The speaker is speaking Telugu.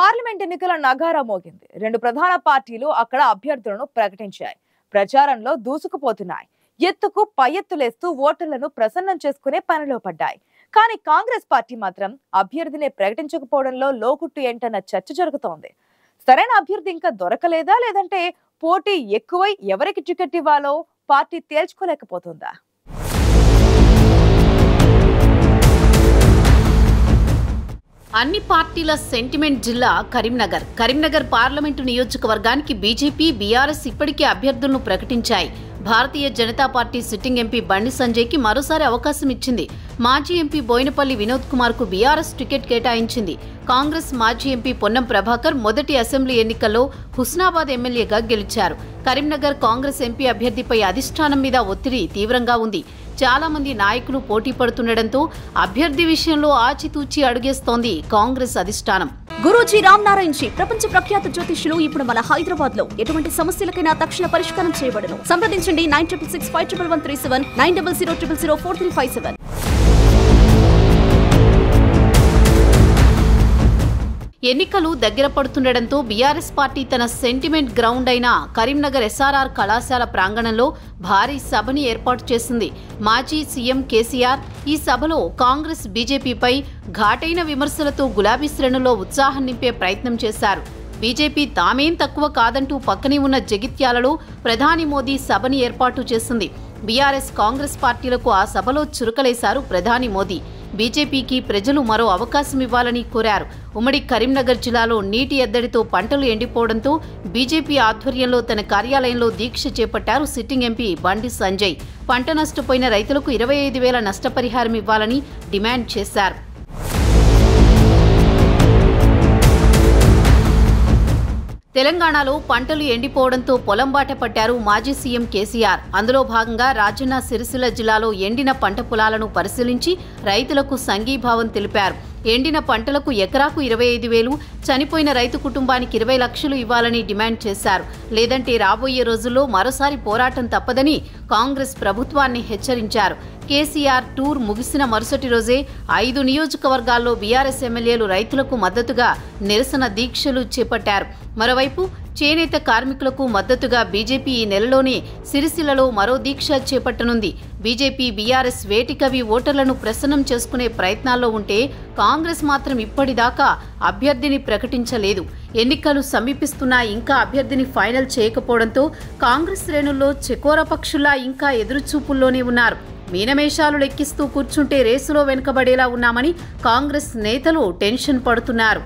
పార్లమెంట్ ఎన్నికల నగారా మోగింది. రెండు ప్రధాన పార్టీలు అక్కడ అభ్యర్థులను ప్రకటించాయి. ప్రచారంలో దూసుకుపోతున్నాయి. ఎత్తుకు పై ఎత్తులేస్తూ ఓటర్లను ప్రసన్నం చేసుకునే పనిలో పడ్డాయి. కానీ కాంగ్రెస్ పార్టీ మాత్రం అభ్యర్థిని ప్రకటించకపోవడంలో లోకుట్టు ఏంటన్న చర్చ జరుగుతోంది. సరైన అభ్యర్థి ఇంకా దొరకలేదా, లేదంటే పోటీ ఎక్కువై ఎవరికి టికెట్ ఇవ్వాలో పార్టీ తేల్చుకోలేకపోతుందా? అన్ని పార్టీల సెంటిమెంట్ జిల్లా కరీంనగర్ పార్లమెంటు నియోజకవర్గానికి బీజేపీ, బీఆర్ఎస్ ఇప్పటికే అభ్యర్థులను ప్రకటించాయి. Bharatiya Janata party sitting MP బండి సంజయ్కి మరోసారి అవకాశం ఇచ్చింది. మాజీ ఎంపీ బోయినపల్లి వినోద్ కుమార్ కు బీఆర్ఎస్ టికెట్ కేటాయించింది. కాంగ్రెస్ మాజీ ఎంపీ పొన్నం ప్రభాకర్ మొదటి అసెంబ్లీ ఎన్నికల్లో హుస్నాబాద్ ఎమ్మెల్యేగా గెలిచారు. కరీంనగర్ కాంగ్రెస్ ఎంపీ అభ్యర్థిపై అధిష్టానం మీద ఒత్తిడి తీవ్రంగా ఉంది. చాలా మంది నాయకులు పోటీ పడుతుండటంతో అభ్యర్థి విషయంలో ఆచితూచి అడుగేస్తోంది కాంగ్రెస్ అధిష్టానం. గురూజీ రామ్ నారాయణ్ జీ ప్రపంచ ప్రఖ్యాత జ్యోతిష్యులు ఇప్పుడు మన హైదరాబాద్ లో ఎటువంటి సమస్యలకైనా తక్షణ పరిష్కారం చేయబడును. సంప్రదించండి 96651137 9000004357. ఎన్నికలు దగ్గర పడుతుండటంతో బీఆర్ఎస్ పార్టీ తన సెంటిమెంట్ గ్రౌండ్ అయిన కరీంనగర్ ఎస్ఆర్ఆర్ కళాశాల ప్రాంగణంలో భారీ సభని ఏర్పాటు చేసింది. మాజీ సీఎం కేసీఆర్ ఈ సభలో కాంగ్రెస్, బీజేపీపై ఘాటైన విమర్శలతో గులాబీ శ్రేణుల్లో ఉత్సాహం నింపే ప్రయత్నం చేశారు. బీజేపీ తామేం తక్కువ కాదంటూ పక్కనే ఉన్న జగిత్యాలలో ప్రధాని మోదీ సభని ఏర్పాటు చేసింది. బీఆర్ఎస్, కాంగ్రెస్ పార్టీలకు ఆ సభలో చురుకలేశారు ప్రధాని మోదీ. బీజేపీకి ప్రజలు మరో అవకాశం ఇవ్వాలని కోరారు. ఉమ్మడి కరీంనగర్ జిల్లాలో నీటి ఎద్దడితో పంటలు ఎండిపోవడంతో బీజేపీ ఆధ్వర్యంలో తన కార్యాలయంలో దీక్ష చేపట్టారు సిట్టింగ్ ఎంపీ బండి సంజయ్. పంట నష్టపోయిన రైతులకు 25,000 నష్టపరిహారం ఇవ్వాలని డిమాండ్ చేశారు. తెలంగాణలో పంటలు ఎండిపోవడంతో పొలంబాట పట్టారు మాజీ సీఎం కేసీఆర్. అందులో భాగంగా రాజన్న సిరిసిల్ల జిల్లాలో ఎండిన పంట పొలాలను పరిశీలించి రైతులకు సంఘీభావం తెలిపారు. ఎండిన పంటలకు ఎకరాకు 25,000, చనిపోయిన రైతు కుటుంబానికి 20 లక్షలు ఇవ్వాలని డిమాండ్ చేశారు. లేదంటే రాబోయే రోజుల్లో మరోసారి పోరాటం తప్పదని కాంగ్రెస్ ప్రభుత్వాన్ని హెచ్చరించారు. కేసీఆర్ టూర్ ముగిసిన మరుసటి రోజే 5 నియోజకవర్గాల్లో బీఆర్ఎస్ ఎమ్మెల్యేలు రైతులకు మద్దతుగా నిరసన దీక్షలు చేపట్టారు. మరోవైపు చేనేత కార్మికులకు మద్దతుగా బీజేపీ ఈ నెలలోనే సిరిసిల్లలో మరో దీక్ష చేపట్టనుంది. బీజేపీ, బీఆర్ఎస్ వేటికవి ఓటర్లను ప్రసన్నం చేసుకునే ప్రయత్నాల్లో ఉంటే కాంగ్రెస్ మాత్రం ఇప్పటిదాకా అభ్యర్థిని ప్రకటించలేదు. ఎన్నికలు సమీపిస్తున్నా ఇంకా అభ్యర్థిని ఫైనల్ చేయకపోవడంతో కాంగ్రెస్ శ్రేణుల్లో చెకోర పక్షుల్లా ఇంకా ఎదురుచూపుల్లోనే ఉన్నారు. మీనమేషాలు లెక్కిస్తూ కూర్చుంటే రేసులో వెనుకబడేలా ఉన్నామని కాంగ్రెస్ నేతలు టెన్షన్ పడుతున్నారు.